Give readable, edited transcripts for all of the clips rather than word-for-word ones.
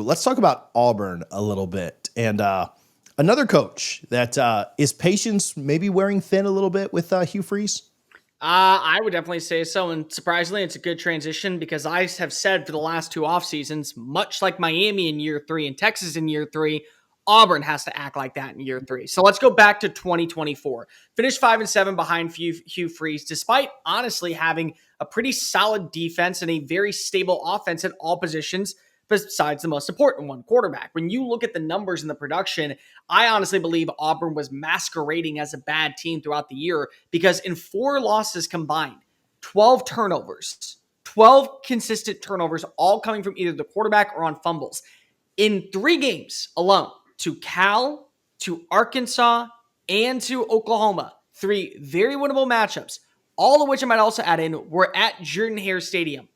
Let's talk about Auburn a little bit. And another coach that is patience maybe wearing thin a little bit with Hugh Freeze. I would definitely say so. And surprisingly, it's a good transition because I have said for the last two off seasons, much like Miami in year three and Texas in year three, Auburn has to act like that in year three. So let's go back to 2024. Finished 5-7 behind Hugh Freeze, despite honestly having a pretty solid defense and a very stable offense at all positions, besides the most important one, quarterback. When you look at the numbers and the production, I honestly believe Auburn was masquerading as a bad team throughout the year because in 4 losses combined, 12 turnovers, 12 consistent turnovers, all coming from either the quarterback or on fumbles. In 3 games alone, to Cal, to Arkansas, and to Oklahoma, 3 very winnable matchups, all of which I might also add in were at Jordan-Hare Stadium.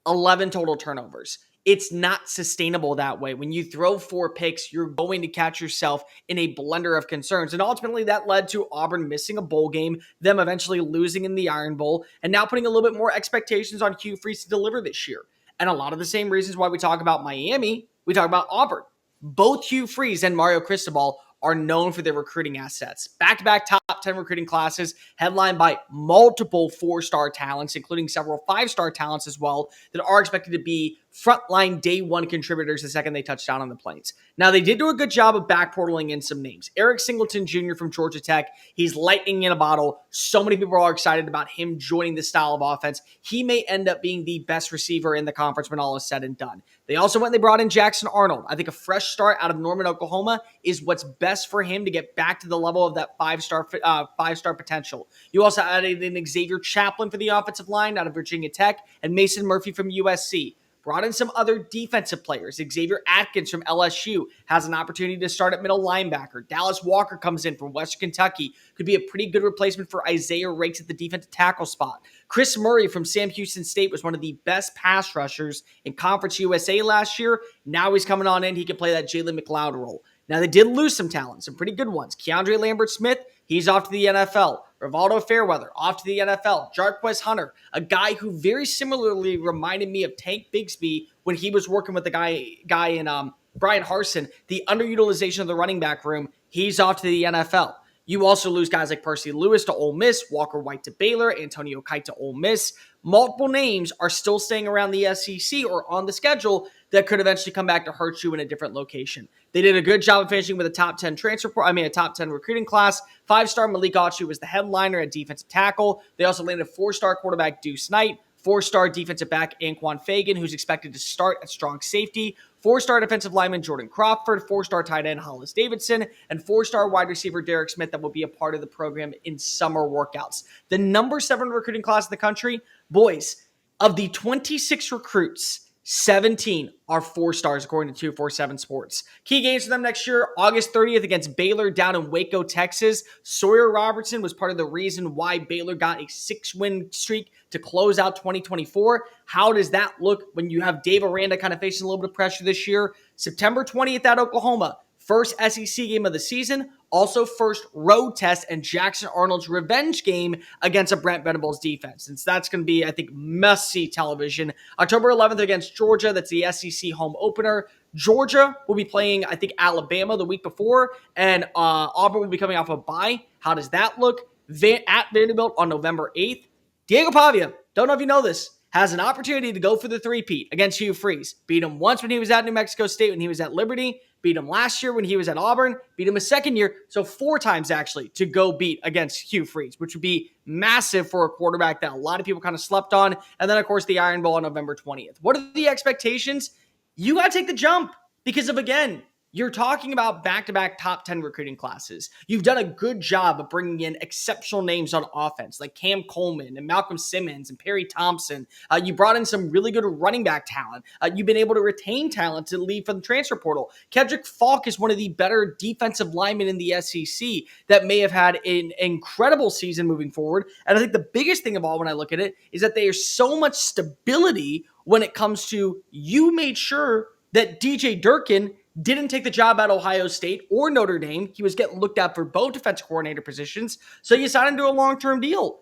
11 total turnovers. It's not sustainable that way. When you throw 4 picks, you're going to catch yourself in a blender of concerns. And ultimately, that led to Auburn missing a bowl game, them eventually losing in the Iron Bowl, and now putting a little bit more expectations on Hugh Freeze to deliver this year. And a lot of the same reasons why we talk about Miami, we talk about Auburn. Both Hugh Freeze and Mario Cristobal are known for their recruiting assets. Back-to-back top 10 recruiting classes, headlined by multiple 4-star talents, including several 5-star talents as well, that are expected to be frontline day one contributors the second they touch down on the Plains. Now, they did do a good job of backportaling in some names. Eric Singleton Jr. from Georgia Tech, he's lightning in a bottle. So many people are excited about him joining this style of offense. He may end up being the best receiver in the conference when all is said and done. They also went and they brought in Jackson Arnold. I think a fresh start out of Norman, Oklahoma is what's best for him to get back to the level of that five-star potential. You also added in Xavier Chaplin for the offensive line out of Virginia Tech and Mason Murphy from USC. Brought in some other defensive players. Xavier Atkins from LSU has an opportunity to start at middle linebacker. Dallas Walker comes in from Western Kentucky. Could be a pretty good replacement for Isaiah Rakes at the defensive tackle spot. Chris Murray from Sam Houston State was one of the best pass rushers in Conference USA last year. Now he's coming on in. He can play that Jalen McLeod role. Now, they did lose some talent, some pretty good ones. Keandre Lambert-Smith, he's off to the NFL. Rivaldo Fairweather, off to the NFL. Jarquez Hunter, a guy who very similarly reminded me of Tank Bigsby when he was working with the guy in Brian Harsin. The underutilization of the running back room, he's off to the NFL. You also lose guys like Percy Lewis to Ole Miss, Walker White to Baylor, Antonio Kite to Ole Miss. Multiple names are still staying around the SEC or on the schedule that could eventually come back to hurt you in a different location. They did a good job of finishing with a top 10 a top 10 recruiting class. 5-star Malik Autry was the headliner at defensive tackle. They also landed 4-star quarterback Deuce Knight, 4-star defensive back Anquan Fagan, who's expected to start at strong safety, 4-star defensive lineman Jordan Crawford, 4-star tight end Hollis Davidson, and 4-star wide receiver Derek Smith that will be a part of the program in summer workouts. The number 7 recruiting class in the country, boys, of the 26 recruits, 17 are 4-stars according to 247 Sports. Key games for them next year, August 30th against Baylor down in Waco, Texas. Sawyer Robertson was part of the reason why Baylor got a 6-win streak to close out 2024. How does that look when you have Dave Aranda kind of facing a little bit of pressure this year? September 20th at Oklahoma. First SEC game of the season, also first road test and Jackson Arnold's revenge game against a Brent Venables defense. And so that's going to be, I think, must-see television. October 11th against Georgia, that's the SEC home opener. Georgia will be playing, I think, Alabama the week before, and Auburn will be coming off a bye. How does that look? At Vanderbilt on November 8th. Diego Pavia, don't know if you know this, has an opportunity to go for the three-peat against Hugh Freeze. Beat him once when he was at New Mexico State, when he was at Liberty. Beat him last year when he was at Auburn. Beat him a second year. So 4 times, actually, to go beat against Hugh Freeze, which would be massive for a quarterback that a lot of people kind of slept on. And then, of course, the Iron Bowl on November 20th. What are the expectations? You got to take the jump because of, again, you're talking about back-to-back top 10 recruiting classes. You've done a good job of bringing in exceptional names on offense like Cam Coleman and Malcolm Simmons and Perry Thompson. You brought in some really good running back talent. You've been able to retain talent to leave from the transfer portal. Kedrick Falk is one of the better defensive linemen in the SEC that may have had an incredible season moving forward. And I think the biggest thing of all when I look at it is that there's so much stability when it comes to you made sure that DJ Durkin didn't take the job at Ohio State or Notre Dame. He was getting looked at for both defensive coordinator positions. So you signed him to a long-term deal.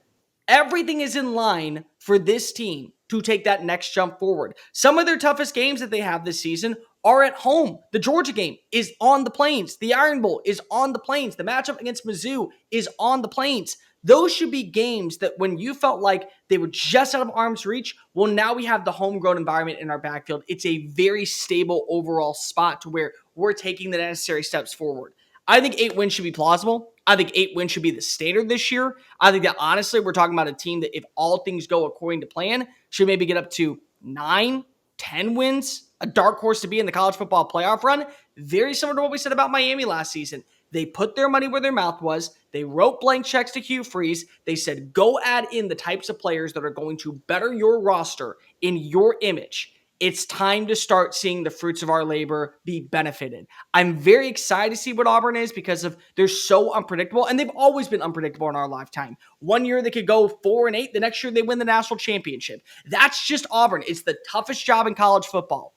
Everything is in line for this team to take that next jump forward. Some of their toughest games that they have this season are at home. The Georgia game is on the Plains. The Iron Bowl is on the Plains. The matchup against Mizzou is on the Plains. Those should be games that when you felt like they were just out of arm's reach, well, now we have the homegrown environment in our backfield. It's a very stable overall spot to where we're taking the necessary steps forward. I think 8 wins should be plausible. I think 8 wins should be the standard this year. I think that honestly, we're talking about a team that, if all things go according to plan, should maybe get up to 9, 10 wins, a dark horse to be in the college football playoff run. Very similar to what we said about Miami last season. They put their money where their mouth was. They wrote blank checks to Hugh Freeze. They said, go add in the types of players that are going to better your roster in your image. It's time to start seeing the fruits of our labor be benefited. I'm very excited to see what Auburn is because they're so unpredictable, and they've always been unpredictable in our lifetime. One year they could go 4-8, the next year they win the national championship. That's just Auburn. It's the toughest job in college football.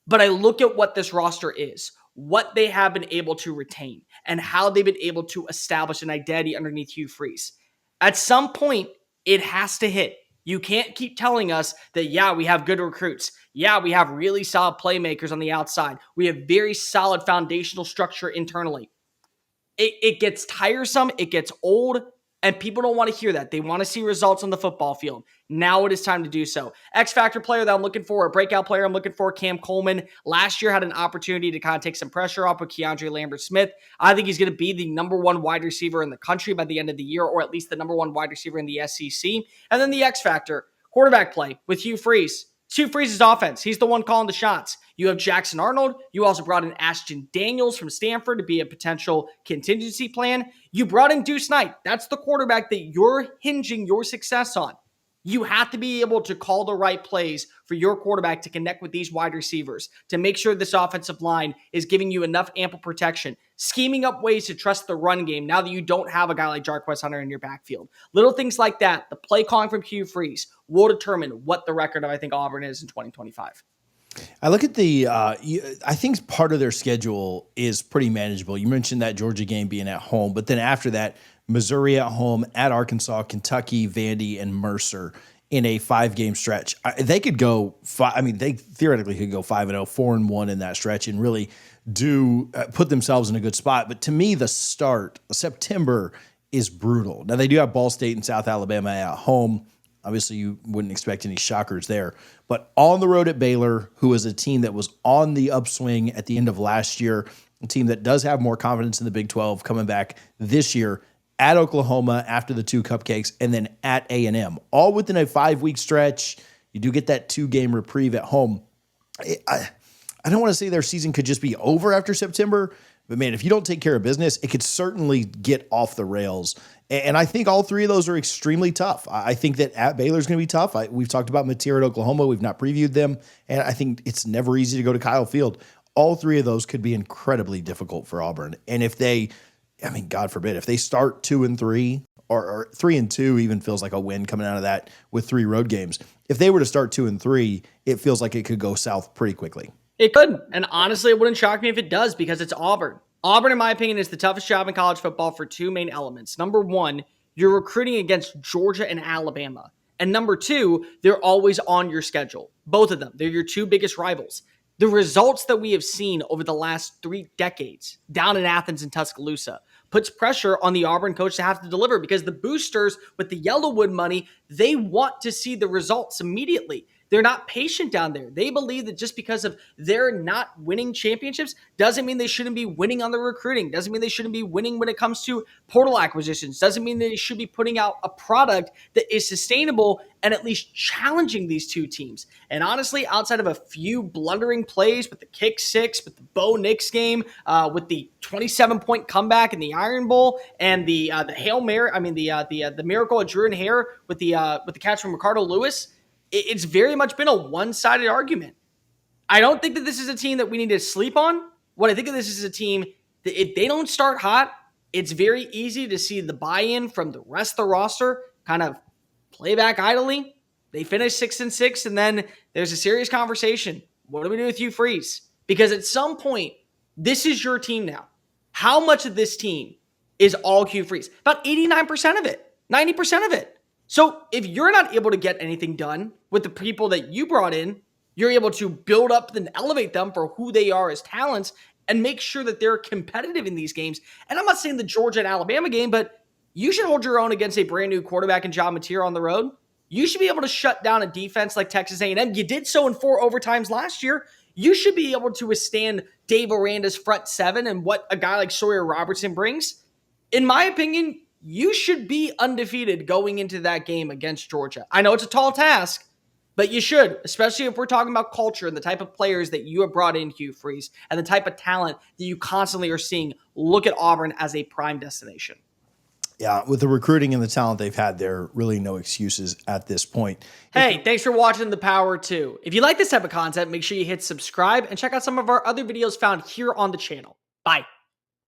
But I look at what this roster is, what they have been able to retain, and how they've been able to establish an identity underneath Hugh Freeze. At some point, it has to hit. You can't keep telling us that, yeah, we have good recruits. Yeah, we have really solid playmakers on the outside. We have very solid foundational structure internally. It gets tiresome. It gets old. And people don't want to hear that. They want to see results on the football field. Now it is time to do so. X Factor player that I'm looking for, a breakout player I'm looking for, Cam Coleman. Last year had an opportunity to kind of take some pressure off with Keandre Lambert-Smith. I think he's going to be the number one wide receiver in the country by the end of the year, or at least the number one wide receiver in the SEC. And then the X Factor, quarterback play with Hugh Freeze. Hugh Freeze's offense. He's the one calling the shots. You have Jackson Arnold. You also brought in Ashton Daniels from Stanford to be a potential contingency plan. You brought in Deuce Knight. That's the quarterback that you're hinging your success on. You have to be able to call the right plays for your quarterback to connect with these wide receivers, to make sure this offensive line is giving you enough ample protection, scheming up ways to trust the run game now that you don't have a guy like Jarquez Hunter in your backfield. Little things like that, the play calling from Hugh Freeze will determine what the record of, I think, Auburn is in 2025. I look at I think part of their schedule is pretty manageable. You mentioned that Georgia game being at home, but then after that, Missouri at home, at Arkansas, Kentucky, Vandy, and Mercer in a 5-game stretch. They could go they theoretically could go 5-0, 4-1 in that stretch and really do put themselves in a good spot. But to me, the start, September, is brutal. Now, they do have Ball State and South Alabama at home. Obviously, you wouldn't expect any shockers there. But on the road at Baylor, who is a team that was on the upswing at the end of last year, a team that does have more confidence in the Big 12 coming back this year, at Oklahoma after the 2 cupcakes, and then at A&M, all within a 5-week stretch. You do get that 2-game reprieve at home. I don't want to say their season could just be over after September, but man, if you don't take care of business, it could certainly get off the rails. And I think all 3 of those are extremely tough. I think that at Baylor is going to be tough. We've talked about Mateer at Oklahoma. We've not previewed them. And I think it's never easy to go to Kyle Field. All 3 of those could be incredibly difficult for Auburn. And if they, God forbid, if they start 2-3 or 3-2 even feels like a win coming out of that with 3 road games. If they were to start 2-3, it feels like it could go south pretty quickly. It could. And honestly, it wouldn't shock me if it does because it's Auburn. Auburn, in my opinion, is the toughest job in college football for 2 main elements. Number 1, you're recruiting against Georgia and Alabama. And number 2, they're always on your schedule. Both of them. They're your 2 biggest rivals. The results that we have seen over the last 3 decades down in Athens and Tuscaloosa puts pressure on the Auburn coach to have to deliver because the boosters with the Yellowwood money, they want to see the results immediately. They're not patient down there. They believe that just because of they're not winning championships doesn't mean they shouldn't be winning on the recruiting. Doesn't mean they shouldn't be winning when it comes to portal acquisitions. Doesn't mean they should be putting out a product that is sustainable and at least challenging these 2 teams. And honestly, outside of a few blundering plays with the kick 6, with the Bo Nix game, with the 27-point comeback in the Iron Bowl, and the Hail Mary, the miracle of Drew and Hare with the catch from Ricardo Lewis. It's very much been a one-sided argument. I don't think that this is a team that we need to sleep on. What I think of this is a team that if they don't start hot, it's very easy to see the buy-in from the rest of the roster kind of play back idly. They finish 6-6, and then there's a serious conversation. What do we do with Hugh Freeze? Because at some point, this is your team now. How much of this team is all Hugh Freeze? About 89% of it, 90% of it. So if you're not able to get anything done with the people that you brought in, you're able to build up and elevate them for who they are as talents and make sure that they're competitive in these games. And I'm not saying the Georgia and Alabama game, but you should hold your own against a brand new quarterback in John Mateer on the road. You should be able to shut down a defense like Texas A&M. You did so in 4 overtimes last year. You should be able to withstand Dave Aranda's front seven and what a guy like Sawyer Robertson brings. In my opinion, you should be undefeated going into that game against Georgia. I know it's a tall task, but you should, especially if we're talking about culture and the type of players that you have brought in, Hugh Freeze, and the type of talent that you constantly are seeing. Look at Auburn as a prime destination. Yeah, with the recruiting and the talent they've had, there are really no excuses at this point. Hey, thanks for watching The Power 2. If you like this type of content, make sure you hit subscribe and check out some of our other videos found here on the channel. Bye.